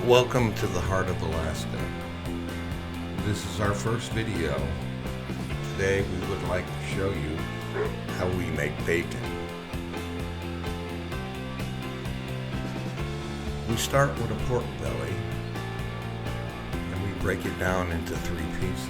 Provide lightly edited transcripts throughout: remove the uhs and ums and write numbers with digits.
Welcome to the heart of Alaska. This is our first video. Today we would like to show you how we make bacon. We start with a pork belly and we break it down into 3 pieces.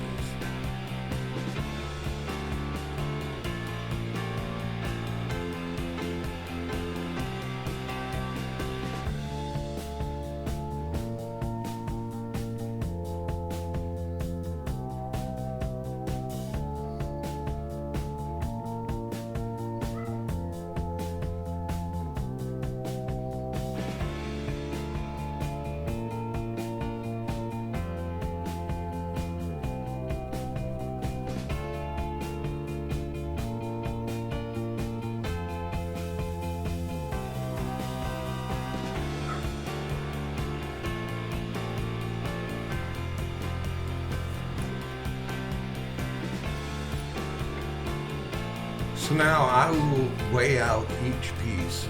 So now I will weigh out each piece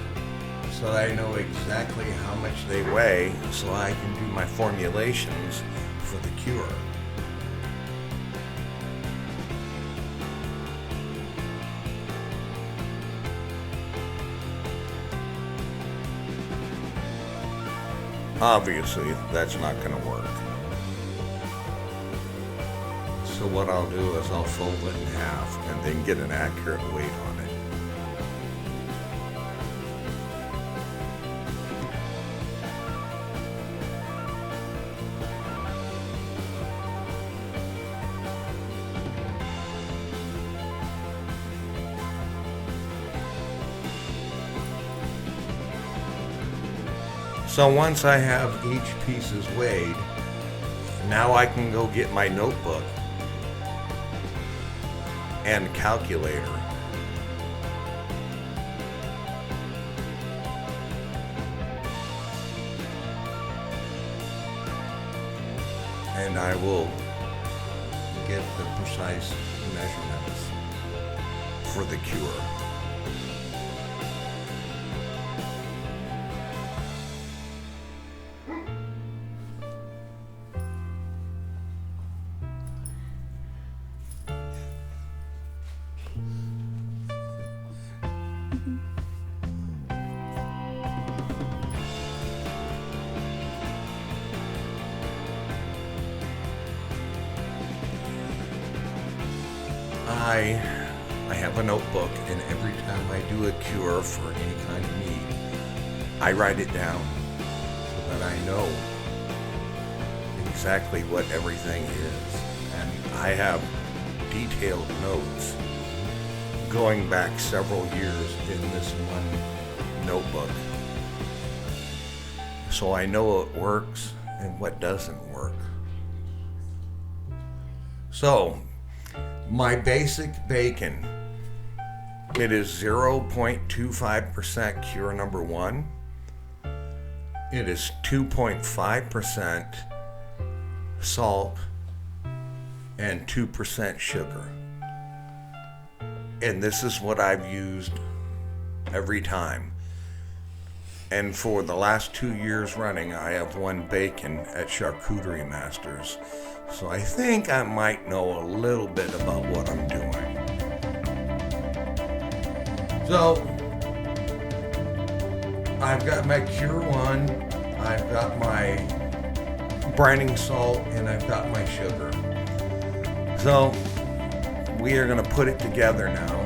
so that I know exactly how much they weigh so I can do my formulations for the cure. Obviously, that's not going to work. So what I'll do is I'll fold it in half and then get an accurate weight on it. So once I have each piece is weighed, now I can go get my notebook and calculator. And I will get the precise measurements for the cure. I have a notebook, and every time I do a cure for any kind of meat, I write it down so that I know exactly what everything is. And I have detailed notes going back several years in this one notebook. So I know what works and what doesn't work. So, my basic bacon, it is 0.25% cure number 1. It is 2.5% salt and 2% sugar. And this is what I've used every time. And for the last 2 years running, I have won bacon at Charcuterie Masters. So I think I might know a little bit about what I'm doing. So, I've got my Cure 1, I've got my brining salt, and I've got my sugar. So, we are going to put it together now.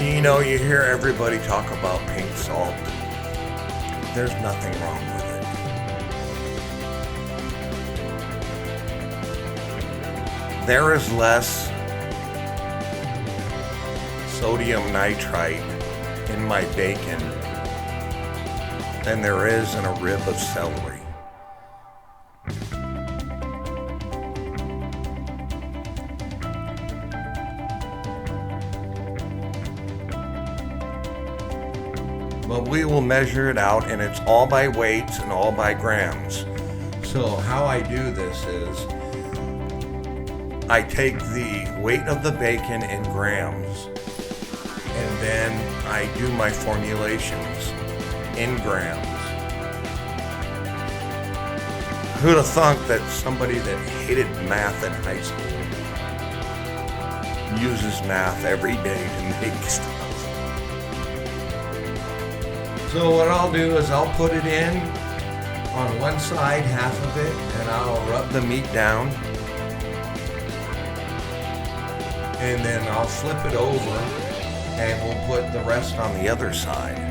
You know, you hear everybody talk about pink salt. There's nothing wrong with it. There is less sodium nitrite in my bacon than there is in a rib of celery. but we will measure it out, and it's all by weights and all by grams. So how I do this is I take the weight of the bacon in grams, and then I do my formulations in grams. Who'd have thunk that somebody that hated math in high school uses math every day to make stuff? So what I'll do is I'll put it in on one side, half of it, and I'll rub the meat down. And then I'll flip it over and we'll put the rest on the other side.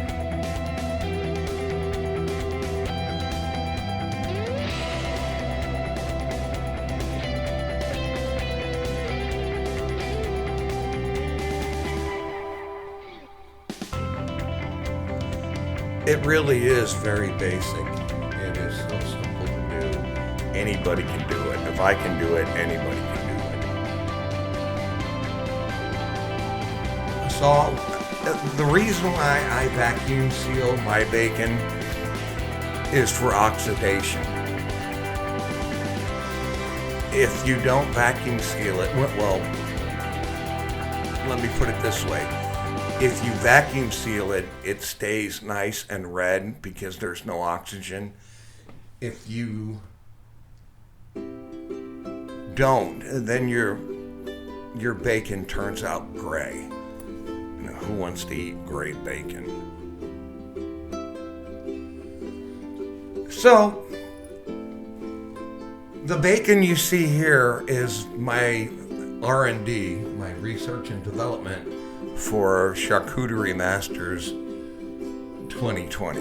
It really is very basic. It is so simple to do. Anybody can do it. If I can do it, anybody can do it. So the reason why I vacuum seal my bacon is for oxidation. If you don't vacuum seal it, well, let me put it this way. If you vacuum seal it, it stays nice and red because there's no oxygen. If you don't, then your bacon turns out gray. You know, who wants to eat gray bacon? So, the bacon you see here is my R&D, my research and development for Charcuterie Masters 2020.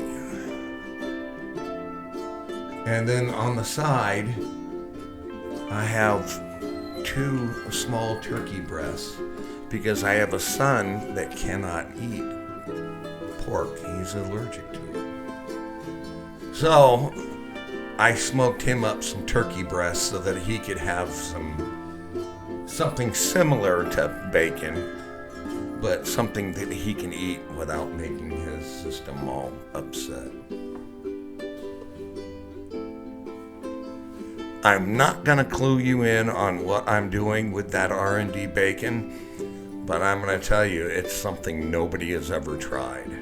And then on the side, I have 2 small turkey breasts because I have a son that cannot eat pork. He's allergic to it. So I smoked him up some turkey breasts so that he could have something similar to bacon, but something that he can eat without making his system all upset. I'm not gonna clue you in on what I'm doing with that R&D bacon, but I'm gonna tell you it's something nobody has ever tried.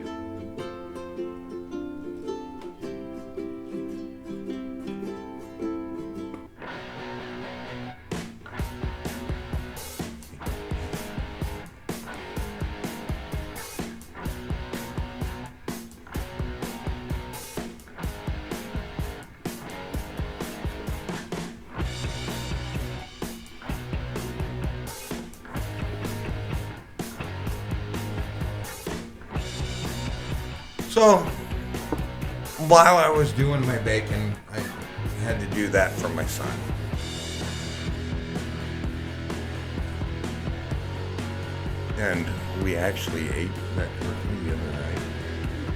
So, while I was doing my bacon, I had to do that for my son. And we actually ate that turkey the other night,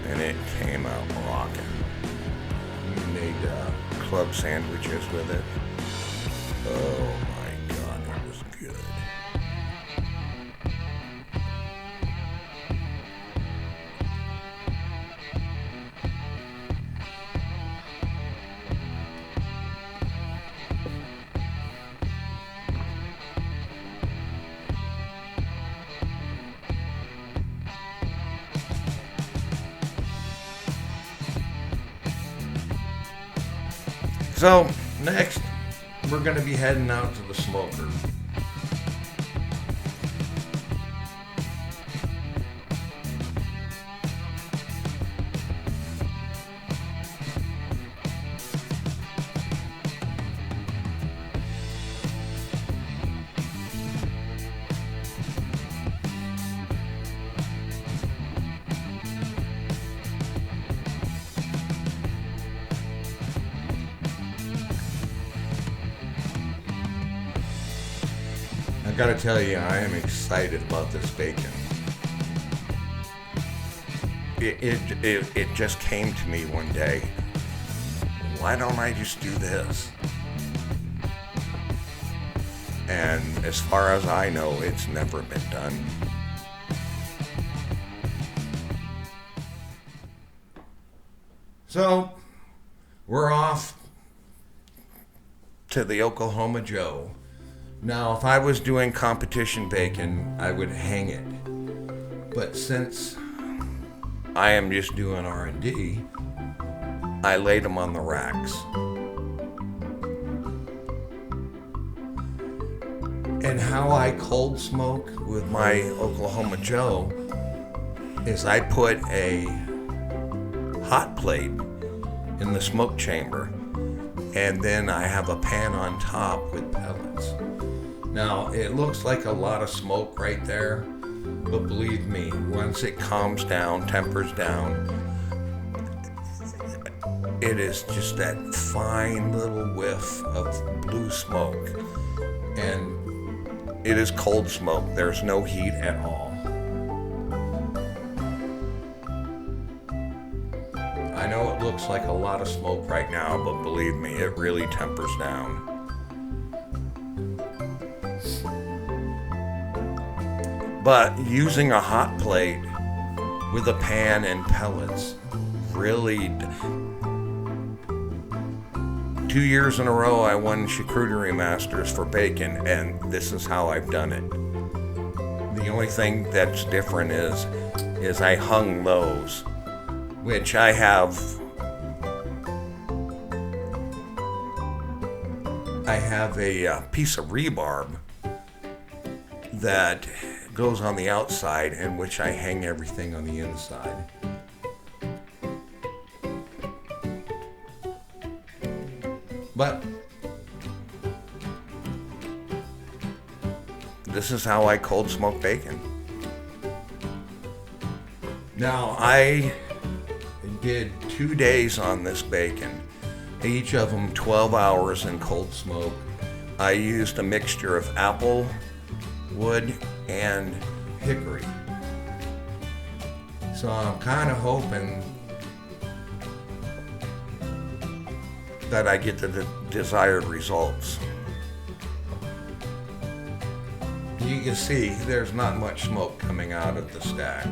and it came out rocking. We made club sandwiches with it. Oh my God, it was good. So, next, we're going to be heading out to the smoker. I gotta tell you, I am excited about this bacon. It just came to me one day. Why don't I just do this? And as far as I know, it's never been done. So we're off to the Oklahoma Joe. Now, if I was doing competition bacon, I would hang it. But since I am just doing R&D, I laid them on the racks. And how I cold smoke with my Oklahoma Joe is I put a hot plate in the smoke chamber, and then I have a pan on top with pellets. Now, it looks like a lot of smoke right there, but believe me, once it calms down, tempers down, it is just that fine little whiff of blue smoke. And it is cold smoke. There's no heat at all. I know it looks like a lot of smoke right now, but believe me, it really tempers down. But using a hot plate with a pan and pellets really... 2 years in a row I won Charcuterie Masters for bacon, and this is how I've done it. The only thing that's different is I hung those, which I have a piece of rebarb that goes on the outside, in which I hang everything on the inside. But this is how I cold smoke bacon. Now, I did 2 days on this bacon, each of them 12 hours in cold smoke. I used a mixture of apple, wood, and hickory. So I'm kind of hoping that I get the desired results. You can see there's not much smoke coming out of the stack.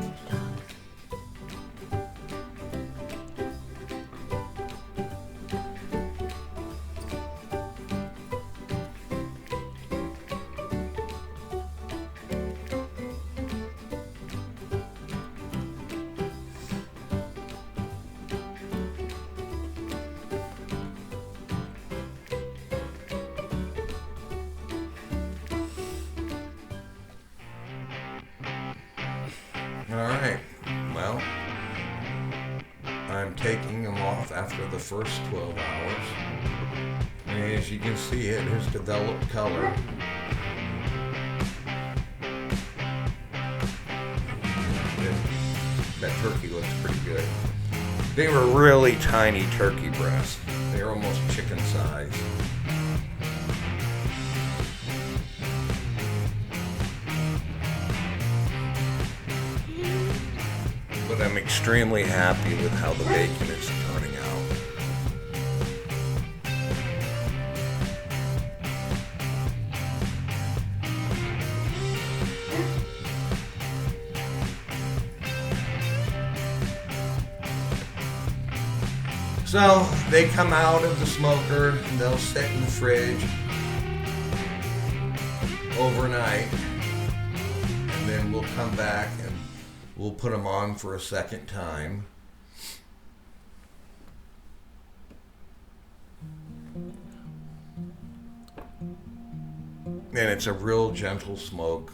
Alright, well, I'm taking them off after the first 12 hours. And as you can see, it has developed color. That turkey looks pretty good. They were really tiny turkey breasts. They were almost chicken size. But I'm extremely happy with how the bacon is turning out. So they come out of the smoker and they'll sit in the fridge overnight, and then we'll come back and we'll put them on for a second time. And it's a real gentle smoke.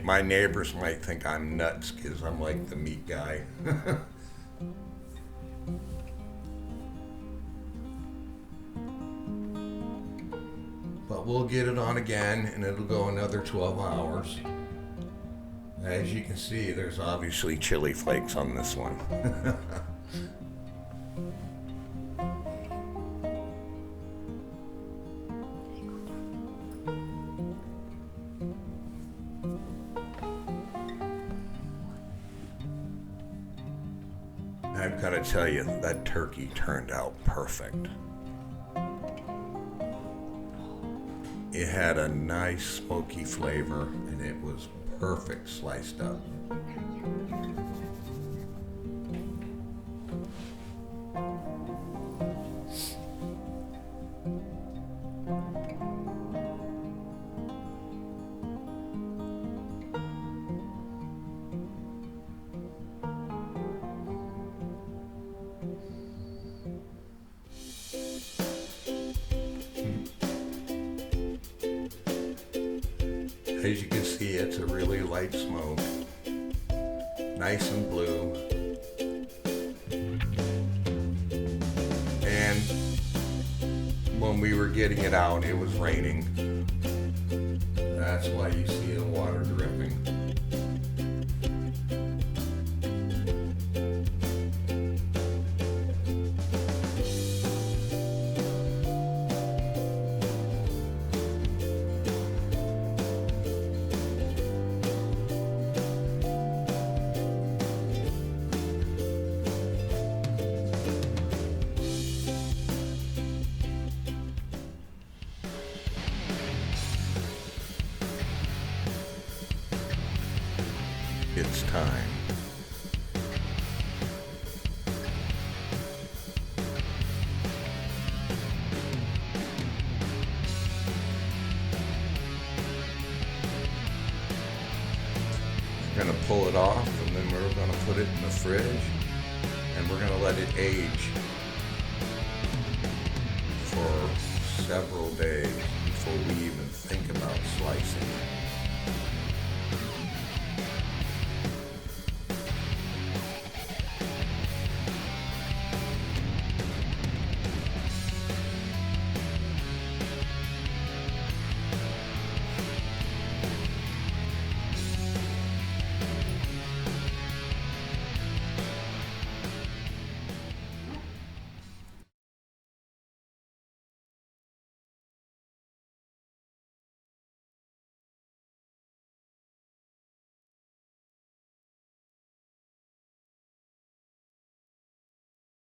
My neighbors might think I'm nuts because I'm like the meat guy. But we'll get it on again and it'll go another 12 hours. As you can see, there's obviously chili flakes on this one. I've got to tell you, that turkey turned out perfect. It had a nice smoky flavor and it was perfect sliced up. As you can see, it's a really light smoke, nice and blue. And when we were getting it out, it was raining. That's why you see the water dripping. It's time. We're going to pull it off and then we're going to put it in the fridge and we're going to let it age for several days before we even think about slicing it.